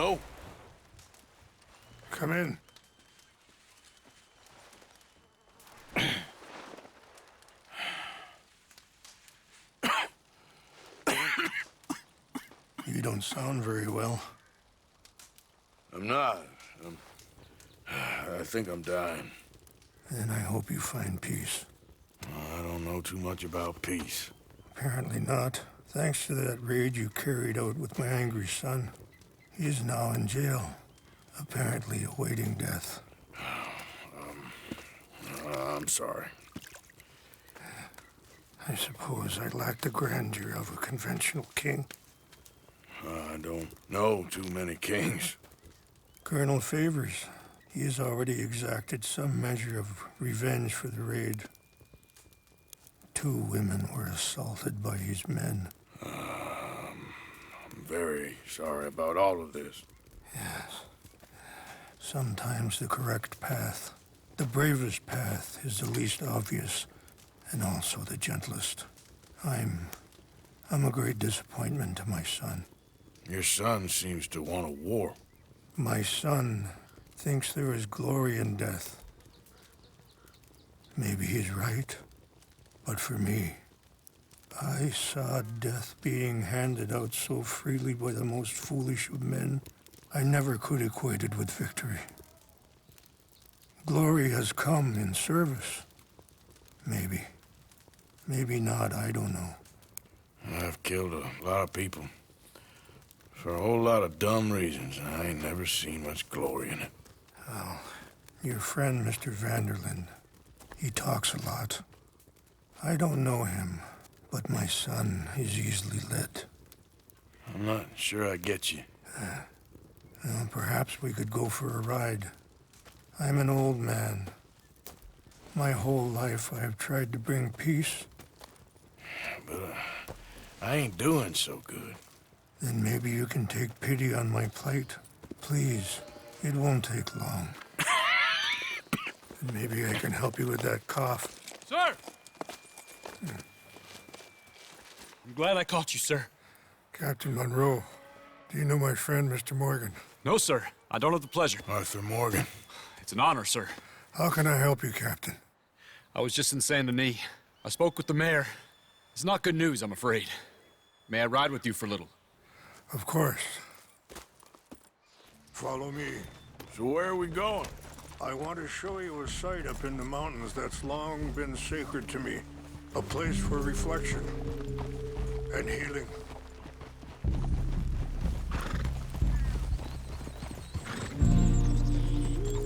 Hello? Come in. You don't sound very well. I'm not. I think I'm dying. And I hope you find peace. I don't know too much about peace. Apparently not. Thanks to that raid you carried out with my angry son. He's now in jail, apparently awaiting death. I'm sorry. I suppose I lack the grandeur of a conventional king. I don't know too many kings. Colonel Favors, he has already exacted some measure of revenge for the raid. 2 women were assaulted by his men. I'm very sorry about all of this. Yes. Sometimes the correct path, the bravest path, is the least obvious, and also the gentlest. I'm a great disappointment to my son. Your son seems to want a war. My son thinks there is glory in death. Maybe he's right, but for me, I saw death being handed out so freely by the most foolish of men, I never could equate it with victory. Glory has come in service. Maybe. Maybe not, I don't know. I've killed a lot of people. For a whole lot of dumb reasons, and I ain't never seen much glory in it. Well, your friend, Mr. Vanderlyn, he talks a lot. I don't know him, but my son is easily led. I'm not sure I get you. Well, perhaps we could go for a ride. I'm an old man. My whole life I have tried to bring peace. But I ain't doing so good. Then maybe you can take pity on my plight. Please, it won't take long. And maybe I can help you with that cough. Sir! I'm glad I caught you, sir. Captain Monroe, do you know my friend, Mr. Morgan? No, sir. I don't have the pleasure. Arthur Morgan. It's an honor, sir. How can I help you, Captain? I was just in Saint Denis. I spoke with the mayor. It's not good news, I'm afraid. May I ride with you for a little? Of course. Follow me. So where are we going? I want to show you a site up in the mountains that's long been sacred to me. A place for reflection and healing.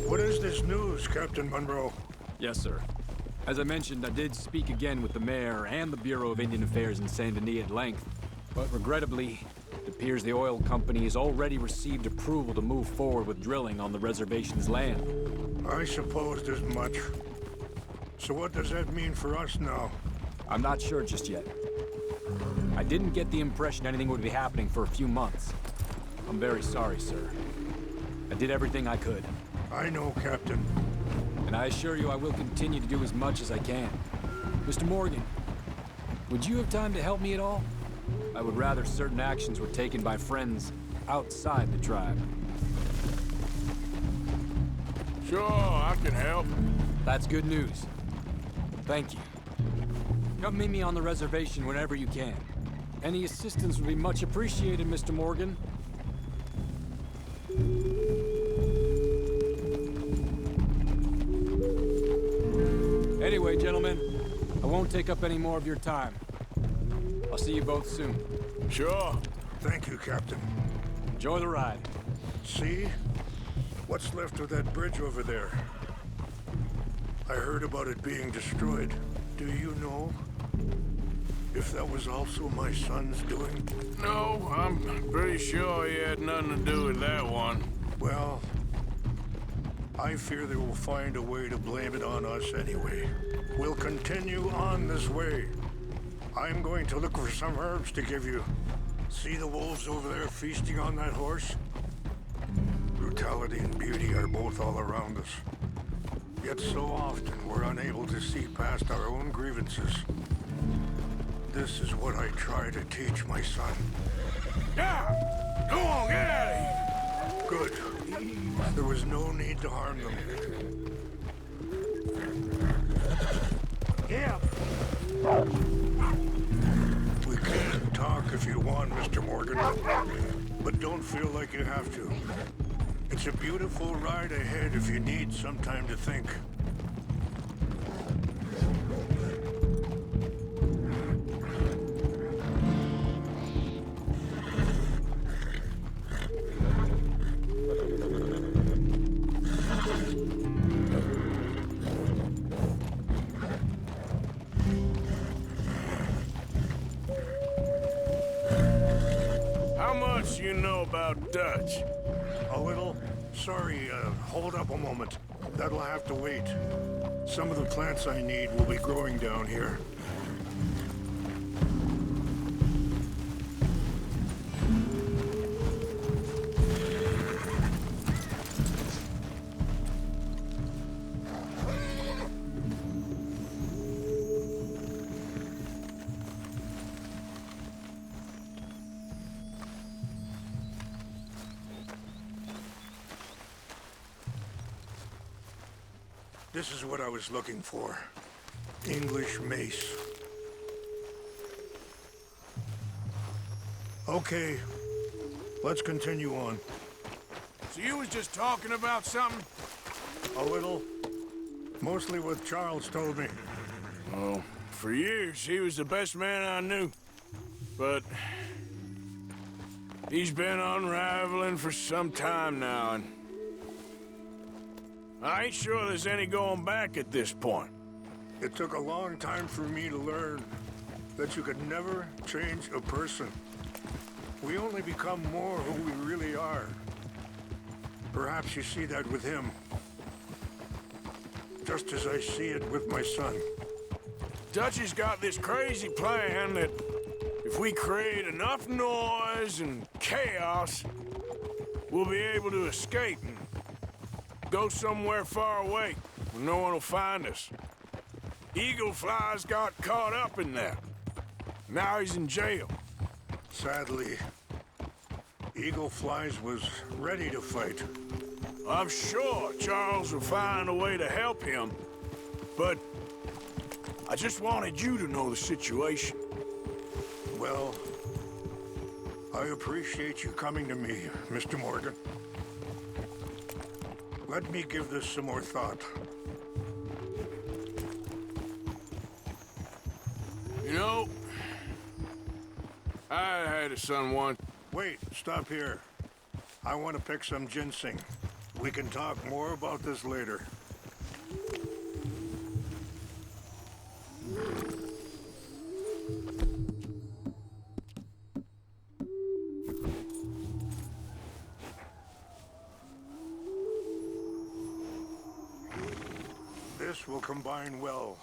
What is this news, Captain Monroe? Yes, sir. As I mentioned, I did speak again with the mayor and the Bureau of Indian Affairs in Saint Denis at length. But regrettably, it appears the oil company has already received approval to move forward with drilling on the reservation's land. I supposed as much. So what does that mean for us now? I'm not sure just yet. I didn't get the impression anything would be happening for a few months. I'm very sorry, sir. I did everything I could. I know, Captain. And I assure you I will continue to do as much as I can. Mr. Morgan, would you have time to help me at all? I would rather certain actions were taken by friends outside the tribe. Sure, I can help. That's good news. Thank you. Come meet me on the reservation whenever you can. Any assistance would be much appreciated, Mr. Morgan. Anyway, gentlemen, I won't take up any more of your time. I'll see you both soon. Sure. Thank you, Captain. Enjoy the ride. See? What's left of that bridge over there? I heard about it being destroyed. Do you know if that was also my son's doing? No, I'm pretty sure he had nothing to do with that one. Well, I fear they will find a way to blame it on us anyway. We'll continue on this way. I'm going to look for some herbs to give you. See the wolves over there feasting on that horse? Brutality and beauty are both all around us. Yet so often we're unable to see past our own grievances. This is what I try to teach my son. Yeah! Go on, get out of here! Good. There was no need to harm them. Yeah. We can talk if you want, Mr. Morgan. But don't feel like you have to. It's a beautiful ride ahead if you need some time to think. How much you know about Dutch? A little? Sorry, hold up a moment. That'll have to wait. Some of the plants I need will be growing down here. This is what I was looking for. English mace. Okay, let's continue on. So you was just talking about something? A little. Mostly what Charles told me. Oh, for years, he was the best man I knew. But he's been unraveling for some time now, and I ain't sure there's any going back at this point. It took a long time for me to learn that you could never change a person. We only become more who we really are. Perhaps you see that with him. Just as I see it with my son. Dutch has got this crazy plan that if we create enough noise and chaos, we'll be able to escape and go somewhere far away where no one will find us. Eagle Fly's got caught up in that. Now he's in jail. Sadly, Eagle Flies was ready to fight. I'm sure Charles will find a way to help him, but I just wanted you to know the situation. Well, I appreciate you coming to me, Mr. Morgan. Let me give this some more thought. You know, I had a son once. Wait, stop here. I want to pick some ginseng. We can talk more about this later. This will combine well.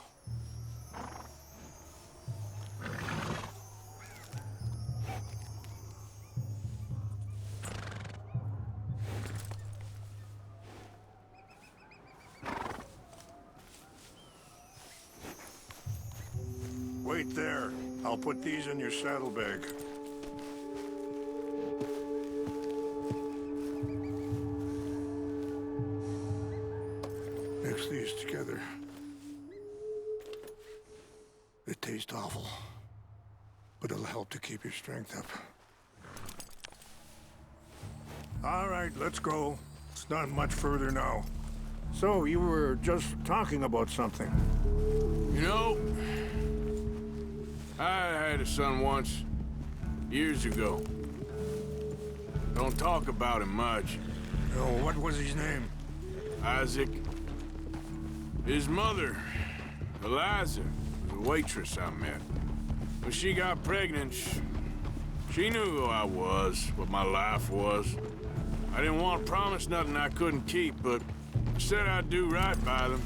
Wait there. I'll put these in your saddlebag. Mix these together. It tastes awful, but it'll help to keep your strength up. All right, let's go. It's not much further now. So, you were just talking about something. You know, I had a son once, years ago. Don't talk about him much. Oh, what was his name? Isaac. His mother, Eliza, was a waitress I met. When she got pregnant, she knew who I was, what my life was. I didn't want to promise nothing I couldn't keep, but I said I'd do right by them.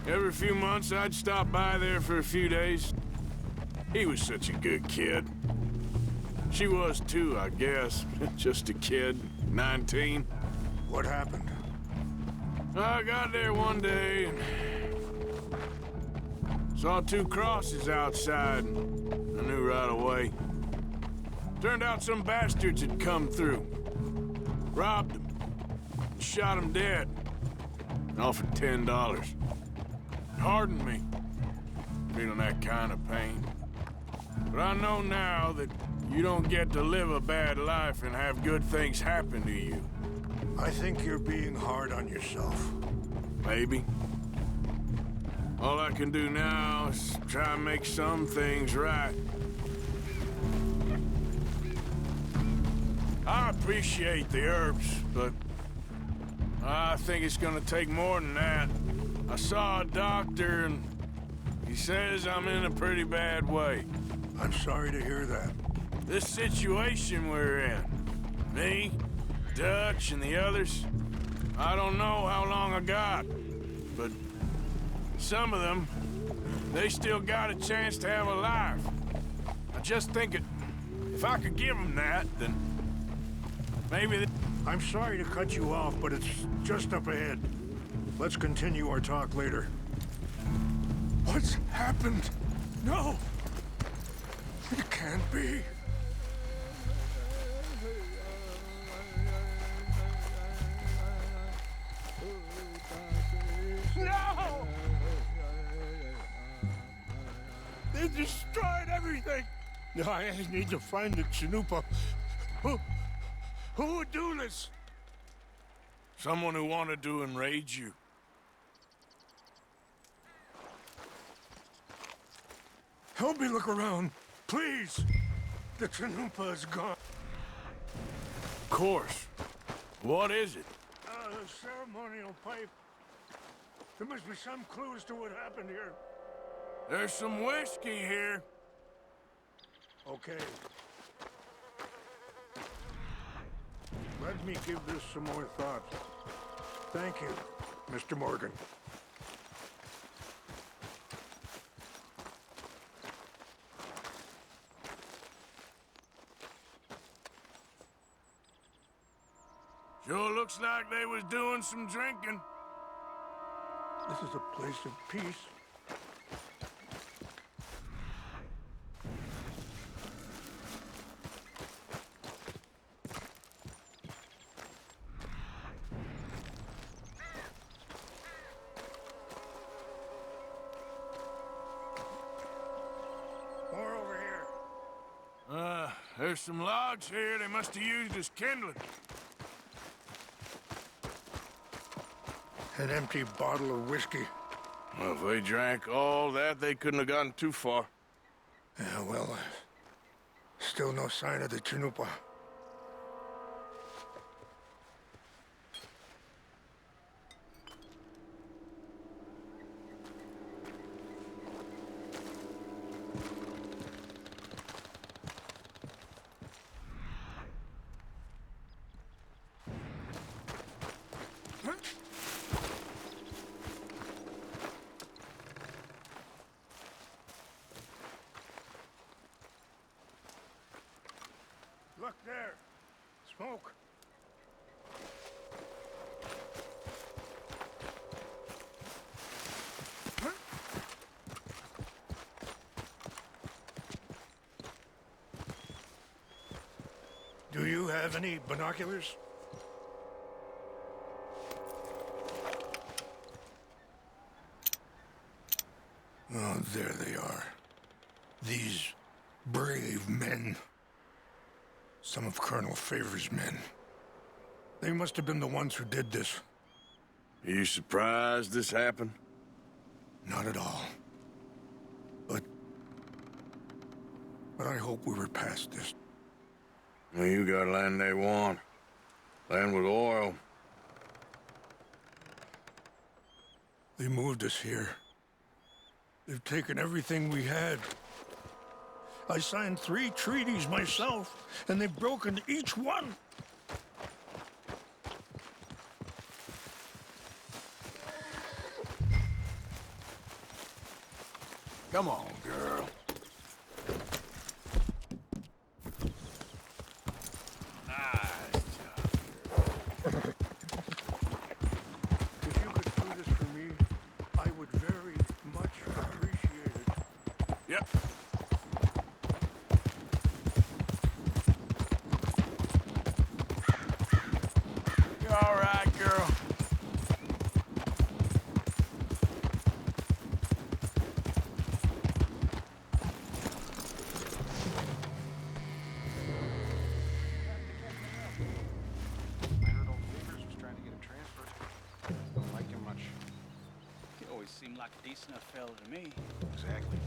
Every few months, I'd stop by there for a few days. He was such a good kid. She was too, I guess. Just a kid, 19. What happened? I got there one day and saw two crosses outside, and I knew right away. Turned out some bastards had come through. Robbed them. shot him dead. And offered $10. Pardon me, feeling that kind of pain. But I know now that you don't get to live a bad life and have good things happen to you. I think you're being hard on yourself. Maybe. All I can do now is try and make some things right. I appreciate the herbs, but I think it's gonna take more than that. I saw a doctor and he says I'm in a pretty bad way. I'm sorry to hear that. This situation we're in, me, Dutch, and the others, I don't know how long I got, but some of them, they still got a chance to have a life. I just think if I could give them that, then maybe... I'm sorry to cut you off, but it's just up ahead. Let's continue our talk later. What's happened? No! It can't be. No! They destroyed everything! I need to find the Chanupa. Who would do this? Someone who wanted to enrage you. Help me look around, please. The Chanupa is gone. Of course. What is it? The ceremonial pipe. There must be some clues to what happened here. There's some whiskey here. Okay. Let me give this some more thought. Thank you, Mr. Morgan. Sure looks like they was doing some drinking. This is a place of peace. More over here. There's some logs here they must have used as kindling. An empty bottle of whiskey. Well, if they drank all that, they couldn't have gotten too far. Yeah, well, still no sign of the Chanupa. Look there. Smoke. Do you have any binoculars? Oh, there they are. These brave men. Some of Colonel Favor's men. They must have been the ones who did this. Are you surprised this happened? Not at all. But I hope we were past this. Well, you got land they want. Land with oil. They moved us here. They've taken everything we had. I signed 3 treaties myself, and they've broken each one. Come on, girl. Nice job. If you could do this for me, I would very much appreciate it. Yep. You all right, girl? like a decent enough fella to me. Exactly.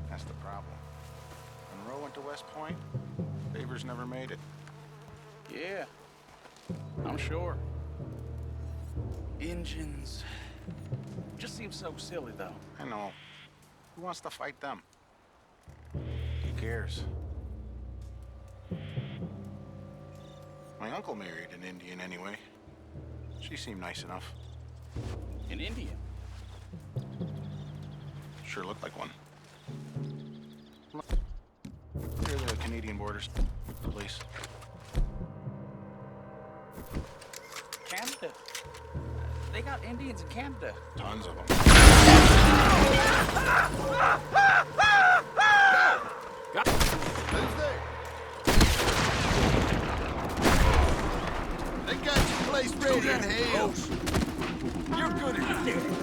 That's the problem. Monroe went to West Point, Favors never made it. Yeah, I'm sure. Engines. Just seems so silly, though. I know. Who wants to fight them? Who cares? My uncle married an Indian anyway. She seemed nice enough. An Indian. Sure looked like one. Near the Canadian borders, police. Canada. They got Indians in Canada. Tons of them. They got your place ready in hell. You're good at this.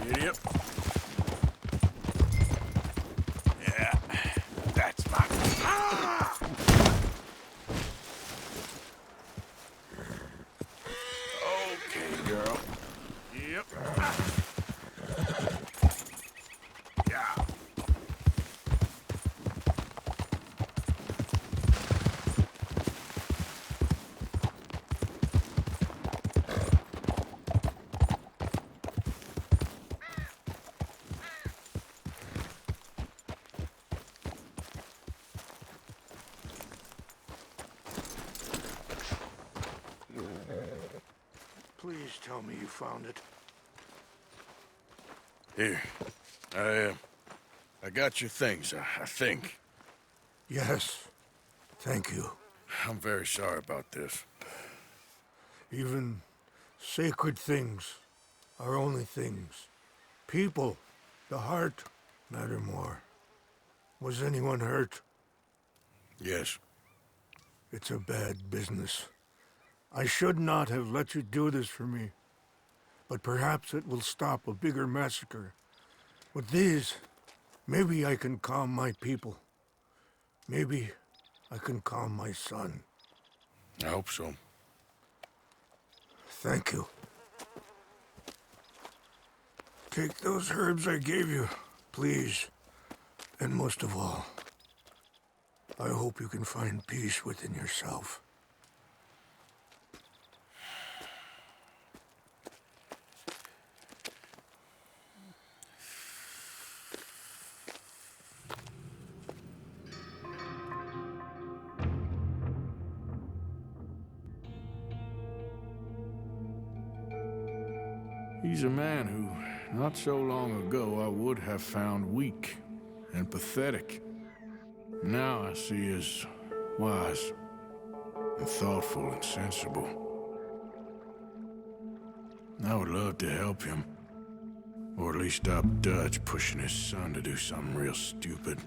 Idiot. Yeah, that's my... Ah! Okay, girl. Yep. Yeah. Please tell me you found it. Here. I got your things, I think. Yes. Thank you. I'm very sorry about this. Even sacred things are only things. People, the heart, matter more. Was anyone hurt? Yes. It's a bad business. I should not have let you do this for me. But perhaps it will stop a bigger massacre. With these, maybe I can calm my people. Maybe I can calm my son. I hope so. Thank you. Take those herbs I gave you, please. And most of all, I hope you can find peace within yourself. He's a man who, not so long ago, I would have found weak and pathetic. Now I see as wise and thoughtful and sensible. I would love to help him, or at least stop Dutch pushing his son to do something real stupid.